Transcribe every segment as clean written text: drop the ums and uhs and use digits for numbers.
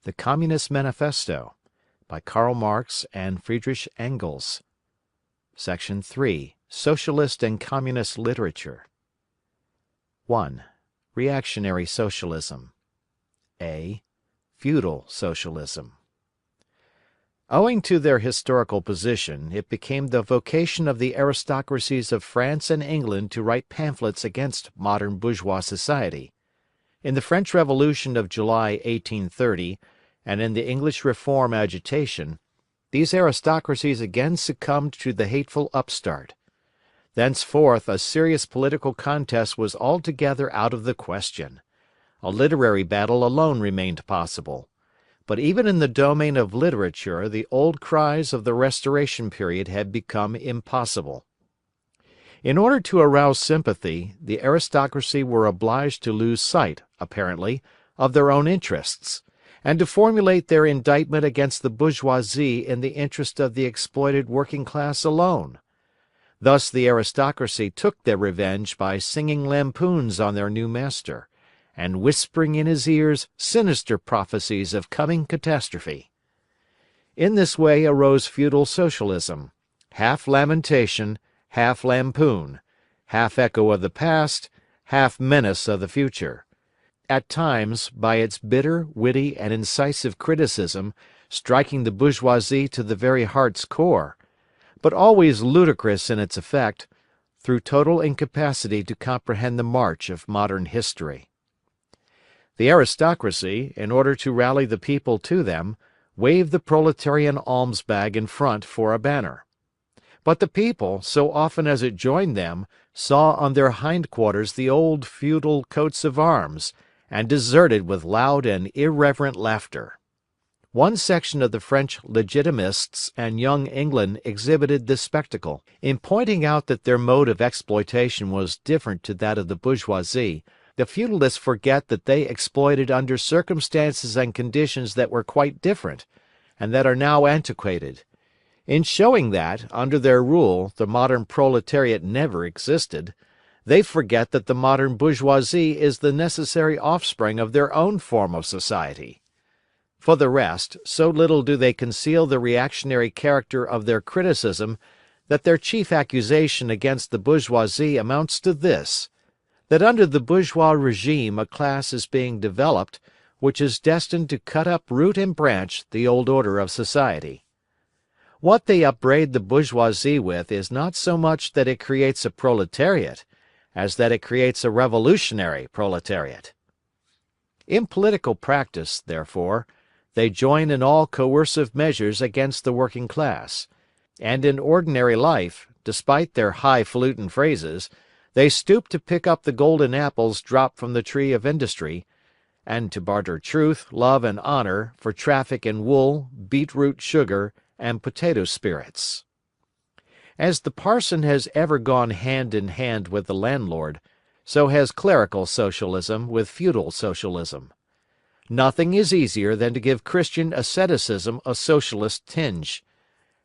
The Communist Manifesto, by Karl Marx and Friedrich Engels. Section 3. Socialist and Communist Literature. 1. Reactionary Socialism. A. Feudal Socialism. Owing to their historical position, it became the vocation of the aristocracies of France and England to write pamphlets against modern bourgeois society. In the French Revolution of July 1830, and in the English Reform agitation, these aristocracies again succumbed to the hateful upstart. Thenceforth a serious political contest was altogether out of the question. A literary battle alone remained possible. But even in the domain of literature the old cries of the Restoration period had become impossible. In order to arouse sympathy, the aristocracy were obliged to lose sight, apparently, of their own interests, and to formulate their indictment against the bourgeoisie in the interest of the exploited working class alone. Thus the aristocracy took their revenge by singing lampoons on their new master, and whispering in his ears sinister prophecies of coming catastrophe. In this way arose feudal socialism, half lamentation, half lampoon, half echo of the past, half menace of the future. At times, by its bitter, witty, and incisive criticism, striking the bourgeoisie to the very heart's core, but always ludicrous in its effect, through total incapacity to comprehend the march of modern history. The aristocracy, in order to rally the people to them, waved the proletarian alms-bag in front for a banner. But the people, so often as it joined them, saw on their hindquarters the old feudal coats of arms, and deserted with loud and irreverent laughter. One section of the French Legitimists and Young England exhibited this spectacle. In pointing out that their mode of exploitation was different to that of the bourgeoisie, the feudalists forget that they exploited under circumstances and conditions that were quite different, and that are now antiquated. In showing that, under their rule, the modern proletariat never existed, they forget that the modern bourgeoisie is the necessary offspring of their own form of society. For the rest, so little do they conceal the reactionary character of their criticism that their chief accusation against the bourgeoisie amounts to this, that under the bourgeois regime a class is being developed which is destined to cut up root and branch the old order of society. What they upbraid the bourgeoisie with is not so much that it creates a proletariat, as that it creates a revolutionary proletariat. In political practice, therefore, they join in all coercive measures against the working class, and in ordinary life, despite their highfalutin phrases, they stoop to pick up the golden apples dropped from the tree of industry, and to barter truth, love, and honor for traffic in wool, beetroot sugar, and potato spirits. As the parson has ever gone hand in hand with the landlord, so has clerical socialism with feudal socialism. Nothing is easier than to give Christian asceticism a socialist tinge.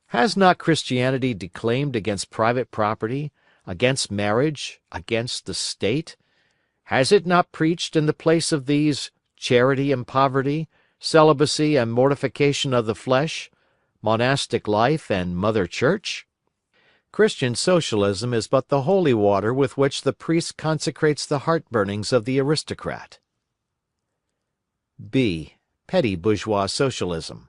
Has not Christianity declaimed against private property, against marriage, against the state? Has it not preached in the place of these charity and poverty, celibacy and mortification of the flesh, monastic life and Mother Church? Christian socialism is but the holy water with which the priest consecrates the heart-burnings of the aristocrat. B. Petty bourgeois socialism.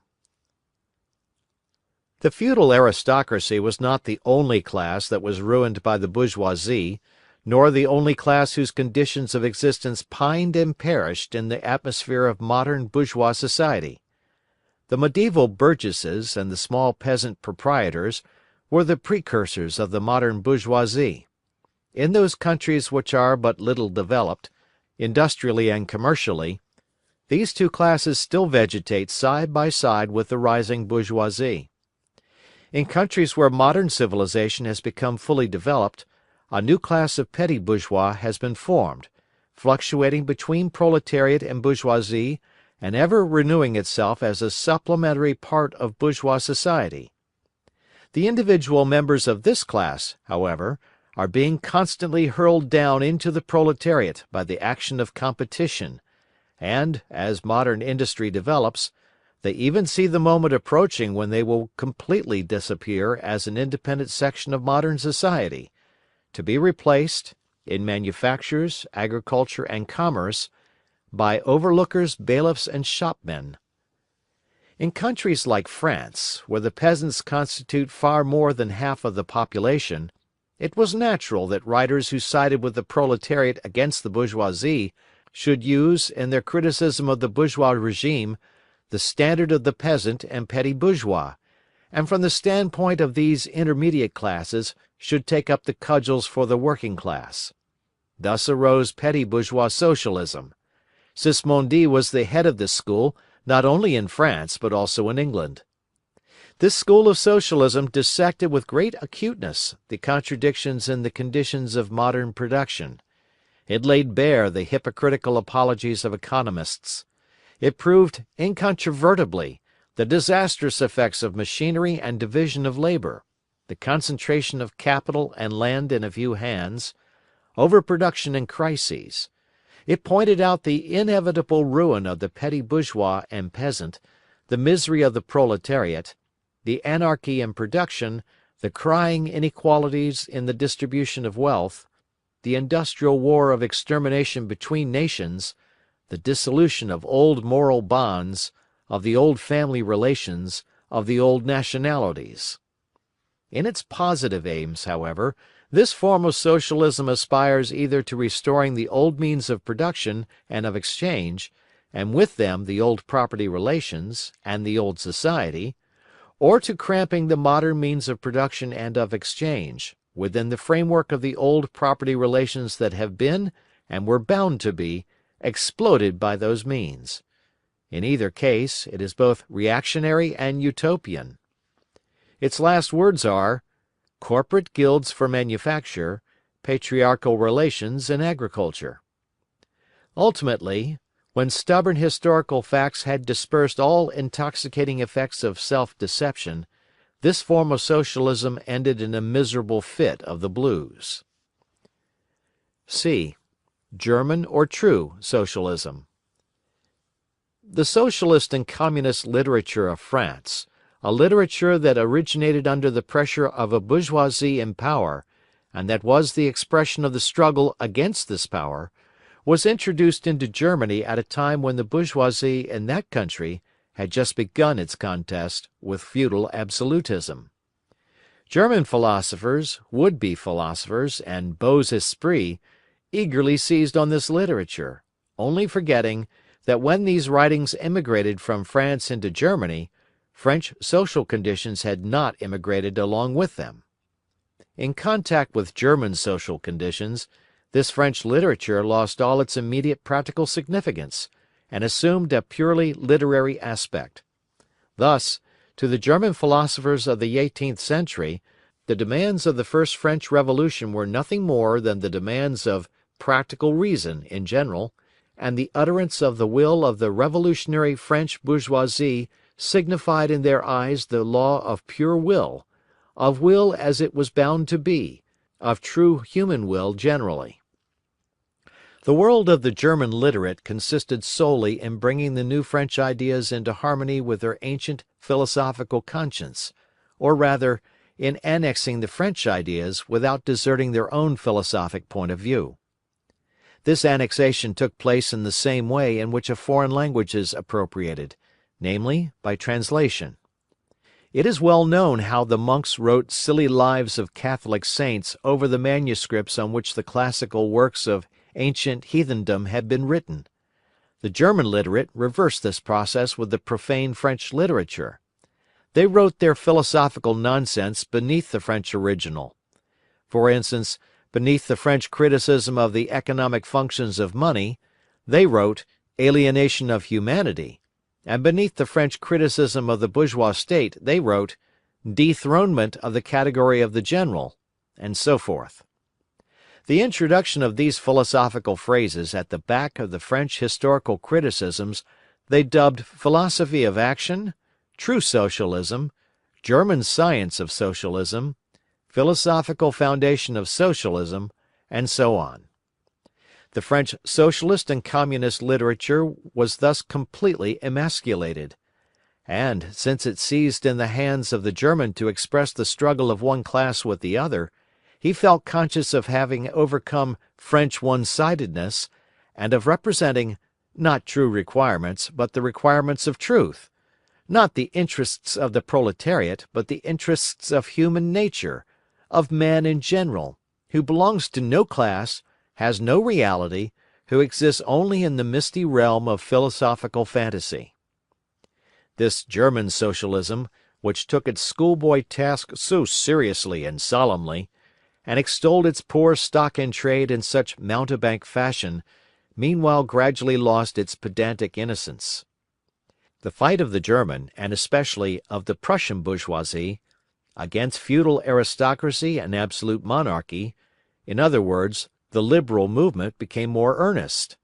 The feudal aristocracy was not the only class that was ruined by the bourgeoisie, nor the only class whose conditions of existence pined and perished in the atmosphere of modern bourgeois society. The medieval burgesses and the small peasant proprietors were the precursors of the modern bourgeoisie. In those countries which are but little developed, industrially and commercially, these two classes still vegetate side by side with the rising bourgeoisie. In countries where modern civilization has become fully developed, a new class of petty bourgeois has been formed, fluctuating between proletariat and bourgeoisie, and ever renewing itself as a supplementary part of bourgeois society. The individual members of this class, however, are being constantly hurled down into the proletariat by the action of competition, and, as modern industry develops, they even see the moment approaching when they will completely disappear as an independent section of modern society, to be replaced, in manufactures, agriculture, and commerce, by overlookers, bailiffs, and shopmen. In countries like France, where the peasants constitute far more than half of the population, it was natural that writers who sided with the proletariat against the bourgeoisie should use, in their criticism of the bourgeois regime, the standard of the peasant and petty bourgeois, and from the standpoint of these intermediate classes should take up the cudgels for the working class. Thus arose petty bourgeois socialism. Sismondi was the head of this school, not only in France but also in England. This school of socialism dissected with great acuteness the contradictions in the conditions of modern production. It laid bare the hypocritical apologies of economists. It proved incontrovertibly the disastrous effects of machinery and division of labor, the concentration of capital and land in a few hands, overproduction and crises. It pointed out the inevitable ruin of the petty bourgeois and peasant, the misery of the proletariat, the anarchy in production, the crying inequalities in the distribution of wealth, the industrial war of extermination between nations, the dissolution of old moral bonds, of the old family relations, of the old nationalities. In its positive aims, however, this form of socialism aspires either to restoring the old means of production and of exchange, and with them the old property relations, and the old society, or to cramping the modern means of production and of exchange, within the framework of the old property relations that have been, and were bound to be, exploded by those means. In either case, it is both reactionary and utopian. Its last words are, corporate guilds for manufacture, patriarchal relations in agriculture. Ultimately, when stubborn historical facts had dispersed all intoxicating effects of self-deception, this form of socialism ended in a miserable fit of the blues. C. German or true socialism. The socialist and communist literature of France, a literature that originated under the pressure of a bourgeoisie in power, and that was the expression of the struggle against this power, was introduced into Germany at a time when the bourgeoisie in that country had just begun its contest with feudal absolutism. German philosophers, would-be philosophers, and beaux esprits eagerly seized on this literature, only forgetting that when these writings immigrated from France into Germany, French social conditions had not immigrated along with them. In contact with German social conditions, this French literature lost all its immediate practical significance, and assumed a purely literary aspect. Thus, to the German philosophers of the 18th century, the demands of the first French Revolution were nothing more than the demands of practical reason in general, and the utterance of the will of the revolutionary French bourgeoisie signified in their eyes the law of pure will, of will as it was bound to be, of true human will generally. The world of the German literate consisted solely in bringing the new French ideas into harmony with their ancient philosophical conscience, or rather, in annexing the French ideas without deserting their own philosophic point of view. This annexation took place in the same way in which a foreign language is appropriated, namely, by translation. It is well known how the monks wrote silly lives of Catholic saints over the manuscripts on which the classical works of ancient heathendom had been written. The German literate reversed this process with the profane French literature. They wrote their philosophical nonsense beneath the French original. For instance, beneath the French criticism of the economic functions of money, they wrote alienation of humanity, and beneath the French criticism of the bourgeois state they wrote dethronement of the category of the general, and so forth. The introduction of these philosophical phrases at the back of the French historical criticisms they dubbed philosophy of action, true socialism, German science of socialism, philosophical foundation of socialism, and so on. The French Socialist and Communist literature was thus completely emasculated. And, since it ceased in the hands of the German to express the struggle of one class with the other, he felt conscious of having overcome French one-sidedness, and of representing, not true requirements, but the requirements of truth; not the interests of the proletariat, but the interests of human nature, of man in general, who belongs to no class, has no reality, who exists only in the misty realm of philosophical fantasy. This German Socialism, which took its schoolboy task so seriously and solemnly, and extolled its poor stock in trade in such mountebank fashion, meanwhile gradually lost its pedantic innocence. The fight of the German, and especially of the Prussian bourgeoisie, against feudal aristocracy and absolute monarchy, in other words, the liberal movement, became more earnest.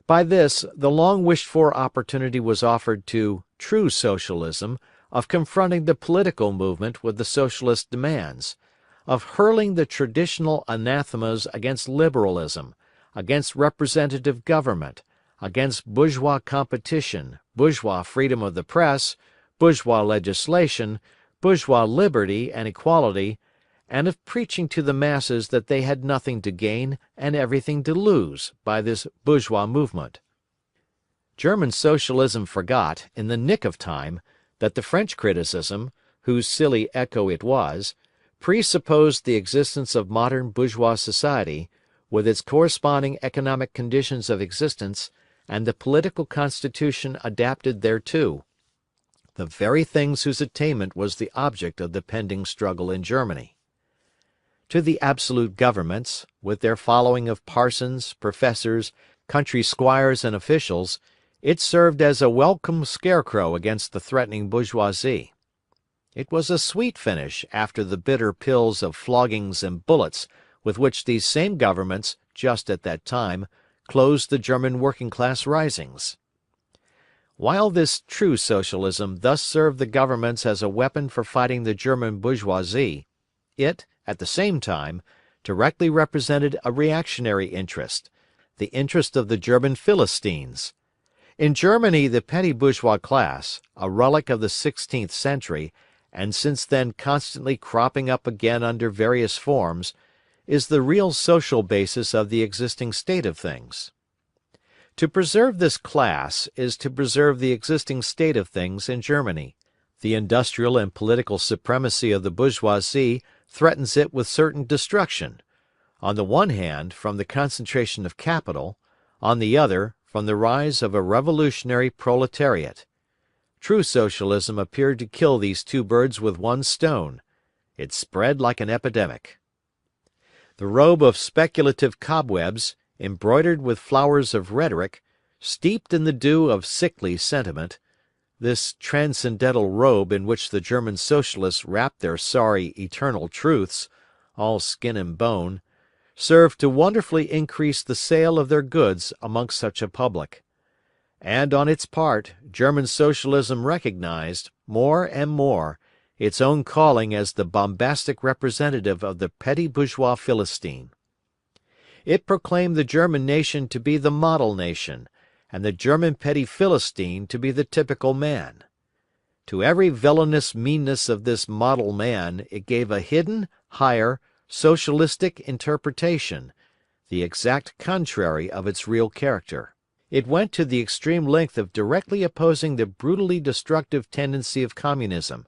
By this, the long-wished-for opportunity was offered to true Socialism of confronting the political movement with the Socialist demands, of hurling the traditional anathemas against liberalism, against representative government, against bourgeois competition, bourgeois freedom of the press, bourgeois legislation, bourgeois liberty and equality, and of preaching to the masses that they had nothing to gain and everything to lose by this bourgeois movement. German Socialism forgot, in the nick of time, that the French criticism, whose silly echo it was, presupposed the existence of modern bourgeois society, with its corresponding economic conditions of existence, and the political constitution adapted thereto, the very things whose attainment was the object of the pending struggle in Germany. To the absolute governments, with their following of parsons, professors, country squires and officials, it served as a welcome scarecrow against the threatening bourgeoisie. It was a sweet finish after the bitter pills of floggings and bullets with which these same governments, just at that time, closed the German working-class risings. While this true Socialism thus served the governments as a weapon for fighting the German bourgeoisie, it, at the same time, directly represented a reactionary interest, the interest of the German Philistines. In Germany the petty bourgeois class, a relic of the 16th century, and since then constantly cropping up again under various forms, is the real social basis of the existing state of things. To preserve this class is to preserve the existing state of things in Germany. The industrial and political supremacy of the bourgeoisie threatens it with certain destruction, on the one hand from the concentration of capital, on the other from the rise of a revolutionary proletariat. True Socialism appeared to kill these two birds with one stone. It spread like an epidemic. The robe of speculative cobwebs, embroidered with flowers of rhetoric, steeped in the dew of sickly sentiment, this transcendental robe in which the German Socialists wrapped their sorry eternal truths, all skin and bone, served to wonderfully increase the sale of their goods amongst such a public. And on its part, German Socialism recognized, more and more, its own calling as the bombastic representative of the petty bourgeois Philistine. It proclaimed the German nation to be the model nation, and the German petty Philistine to be the typical man. To every villainous meanness of this model man it gave a hidden, higher, socialistic interpretation, the exact contrary of its real character. It went to the extreme length of directly opposing the brutally destructive tendency of Communism,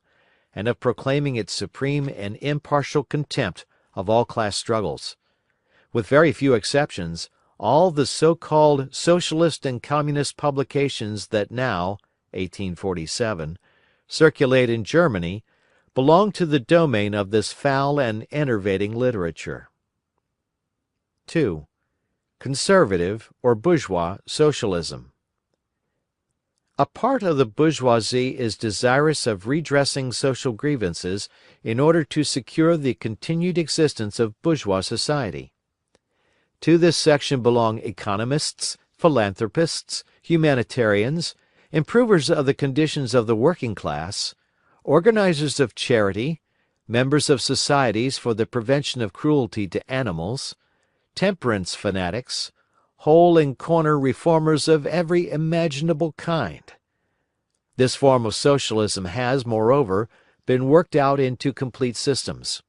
and of proclaiming its supreme and impartial contempt of all class struggles. With very few exceptions, all the so-called Socialist and Communist publications that now, 1847, circulate in Germany, belong to the domain of this foul and enervating literature. 2. Conservative or bourgeois Socialism. A part of the bourgeoisie is desirous of redressing social grievances in order to secure the continued existence of bourgeois society. To this section belong economists, philanthropists, humanitarians, improvers of the conditions of the working class, organizers of charity, members of societies for the prevention of cruelty to animals, temperance fanatics, hole and corner reformers of every imaginable kind. This form of socialism has, moreover, been worked out into complete systems.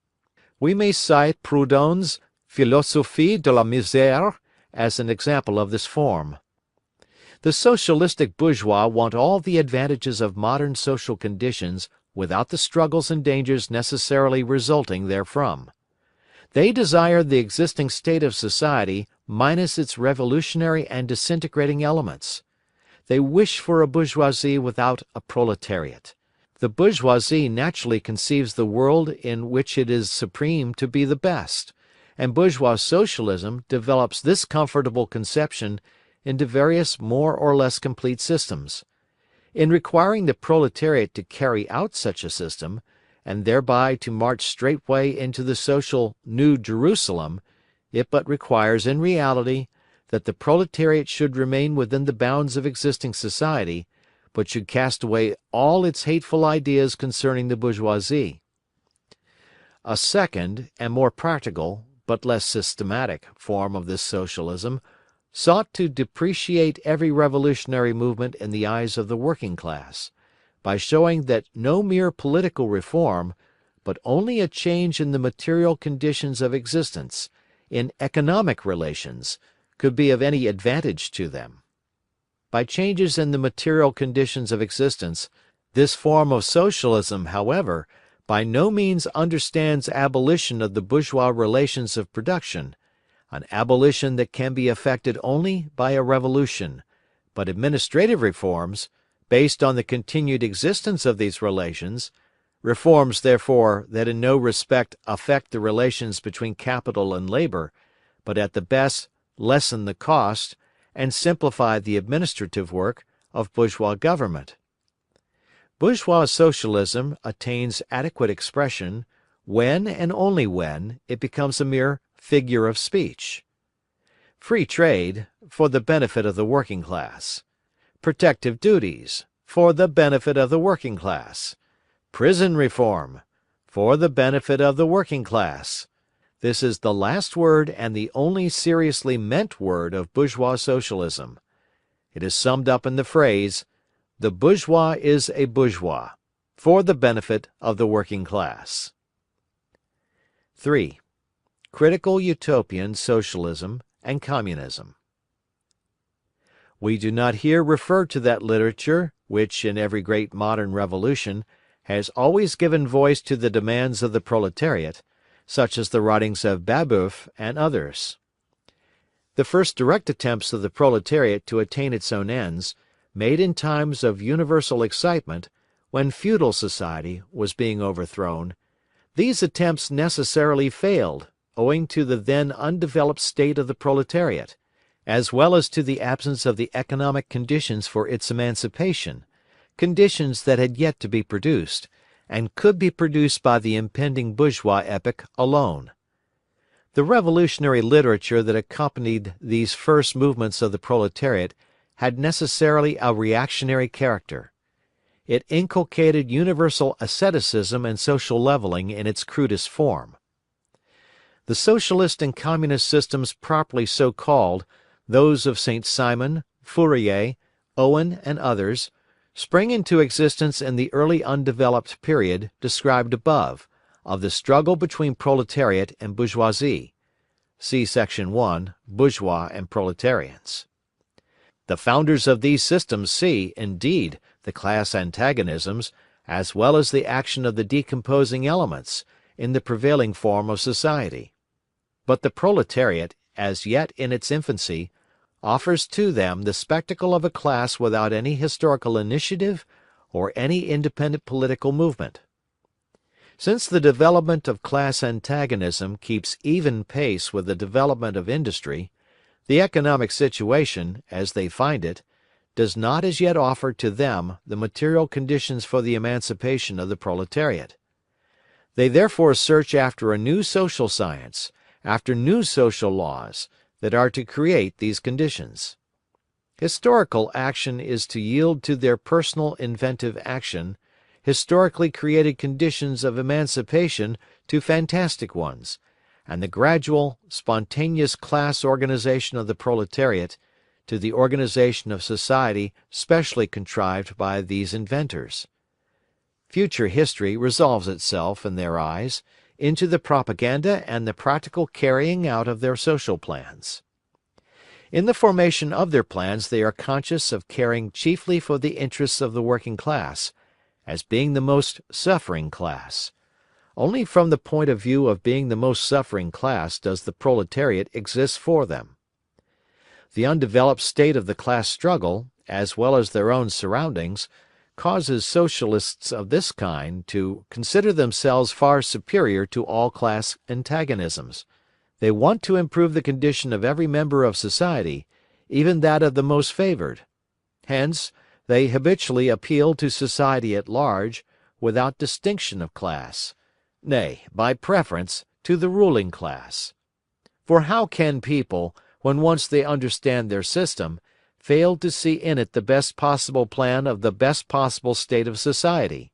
We may cite Proudhon's Philosophie de la Misère as an example of this form. The socialistic bourgeois want all the advantages of modern social conditions without the struggles and dangers necessarily resulting therefrom. They desire the existing state of society minus its revolutionary and disintegrating elements. They wish for a bourgeoisie without a proletariat. The bourgeoisie naturally conceives the world in which it is supreme to be the best, and bourgeois socialism develops this comfortable conception into various more or less complete systems. In requiring the proletariat to carry out such a system, and thereby to march straightway into the social New Jerusalem, it but requires in reality that the proletariat should remain within the bounds of existing society, but should cast away all its hateful ideas concerning the bourgeoisie. A second, and more practical, but less systematic, form of this socialism sought to depreciate every revolutionary movement in the eyes of the working class, by showing that no mere political reform, but only a change in the material conditions of existence, in economic relations, could be of any advantage to them. By changes in the material conditions of existence, this form of socialism, however, by no means understands abolition of the bourgeois relations of production, an abolition that can be effected only by a revolution, but administrative reforms, based on the continued existence of these relations, reforms, therefore, that in no respect affect the relations between capital and labour, but at the best lessen the cost and simplify the administrative work of bourgeois government. Bourgeois socialism attains adequate expression when and only when it becomes a mere figure of speech. Free trade, for the benefit of the working class. Protective duties, for the benefit of the working class. Prison reform, for the benefit of the working class. This is the last word and the only seriously meant word of bourgeois socialism. It is summed up in the phrase, "The bourgeois is a bourgeois, for the benefit of the working class." 3. Critical Utopian Socialism and Communism. We do not here refer to that literature which, in every great modern revolution, has always given voice to the demands of the proletariat, such as the writings of Babeuf and others. The first direct attempts of the proletariat to attain its own ends, made in times of universal excitement, when feudal society was being overthrown, these attempts necessarily failed, owing to the then undeveloped state of the proletariat, as well as to the absence of the economic conditions for its emancipation, conditions that had yet to be produced, and could be produced by the impending bourgeois epoch alone. The revolutionary literature that accompanied these first movements of the proletariat had necessarily a reactionary character. It inculcated universal asceticism and social levelling in its crudest form. The Socialist and Communist systems properly so called, those of Saint-Simon, Fourier, Owen and others, spring into existence in the early undeveloped period described above, of the struggle between proletariat and bourgeoisie. See Section 1, Bourgeois and Proletarians. The founders of these systems see, indeed, the class antagonisms, as well as the action of the decomposing elements, in the prevailing form of society. But the proletariat, as yet in its infancy, offers to them the spectacle of a class without any historical initiative or any independent political movement. Since the development of class antagonism keeps even pace with the development of industry, the economic situation, as they find it, does not as yet offer to them the material conditions for the emancipation of the proletariat. They therefore search after a new social science, after new social laws, that are to create these conditions. Historical action is to yield to their personal inventive action historically created conditions of emancipation to fantastic ones, and the gradual, spontaneous class organization of the proletariat to the organization of society specially contrived by these inventors. Future history resolves itself, in their eyes, into the propaganda and the practical carrying out of their social plans. In the formation of their plans they are conscious of caring chiefly for the interests of the working class, as being the most suffering class. Only from the point of view of being the most suffering class does the proletariat exist for them. The undeveloped state of the class struggle, as well as their own surroundings, causes Socialists of this kind to consider themselves far superior to all class antagonisms. They want to improve the condition of every member of society, even that of the most favored. Hence, they habitually appeal to society at large, without distinction of class, nay, by preference, to the ruling class. For how can people, when once they understand their system, fail to see in it the best possible plan of the best possible state of society?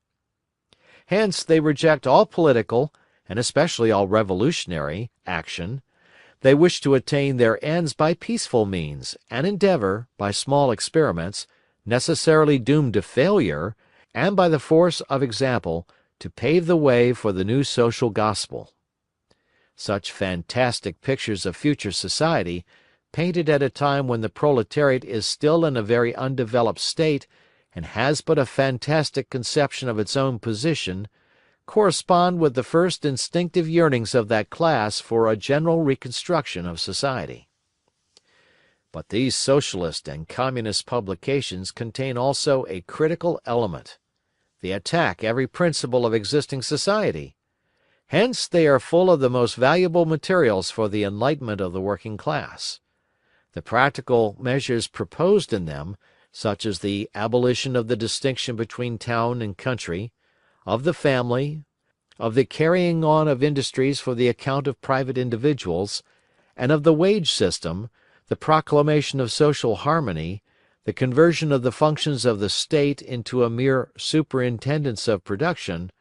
Hence they reject all political, and especially all revolutionary, action. They wish to attain their ends by peaceful means, and endeavor, by small experiments, necessarily doomed to failure, and by the force of example, to pave the way for the new social gospel. Such fantastic pictures of future society, painted at a time when the proletariat is still in a very undeveloped state and has but a fantastic conception of its own position, correspond with the first instinctive yearnings of that class for a general reconstruction of society. But these Socialist and Communist publications contain also a critical element. They attack every principle of existing society. Hence they are full of the most valuable materials for the enlightenment of the working class. The practical measures proposed in them, such as the abolition of the distinction between town and country, of the family, of the carrying on of industries for the account of private individuals, and of the wage system, the proclamation of social harmony, the conversion of the functions of the State into a mere superintendence of production,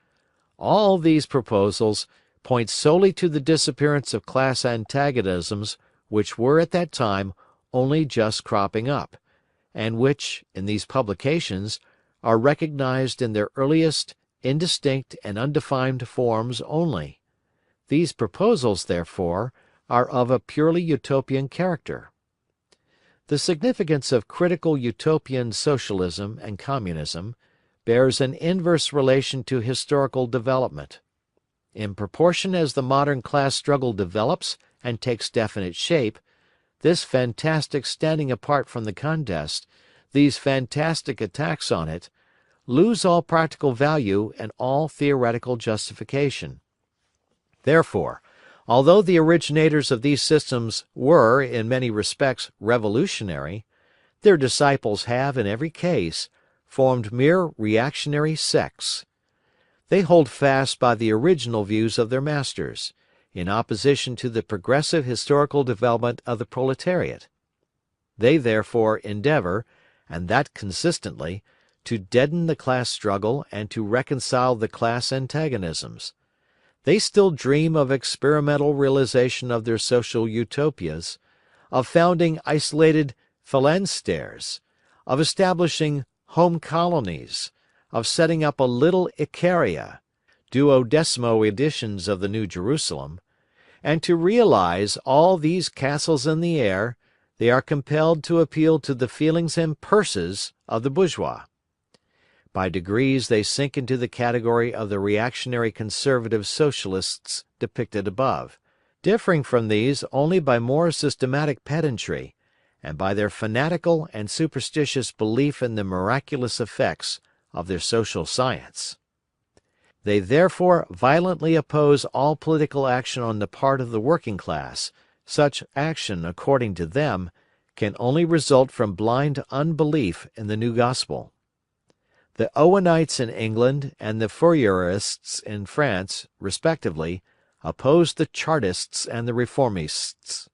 all these proposals point solely to the disappearance of class antagonisms which were at that time only just cropping up, and which, in these publications, are recognized in their earliest, indistinct and undefined forms only. These proposals, therefore, are of a purely utopian character. The significance of critical utopian Socialism and Communism bears an inverse relation to historical development. In proportion as the modern class struggle develops and takes definite shape, this fantastic standing apart from the contest, these fantastic attacks on it, lose all practical value and all theoretical justification. Therefore, although the originators of these systems were, in many respects, revolutionary, their disciples have, in every case, formed mere reactionary sects. They hold fast by the original views of their masters, in opposition to the progressive historical development of the proletariat. They therefore endeavor, and that consistently, to deaden the class struggle and to reconcile the class antagonisms. They still dream of experimental realization of their social utopias, of founding isolated phalansteres, of establishing home colonies, of setting up a little Icaria, duodecimo editions of the New Jerusalem, and to realize all these castles in the air, they are compelled to appeal to the feelings and purses of the bourgeois. By degrees they sink into the category of the reactionary conservative Socialists depicted above, differing from these only by more systematic pedantry, and by their fanatical and superstitious belief in the miraculous effects of their social science. They therefore violently oppose all political action on the part of the working class. Such action, according to them, can only result from blind unbelief in the new gospel. The Owenites in England and the Fourierists in France, respectively, opposed the Chartists and the Reformists.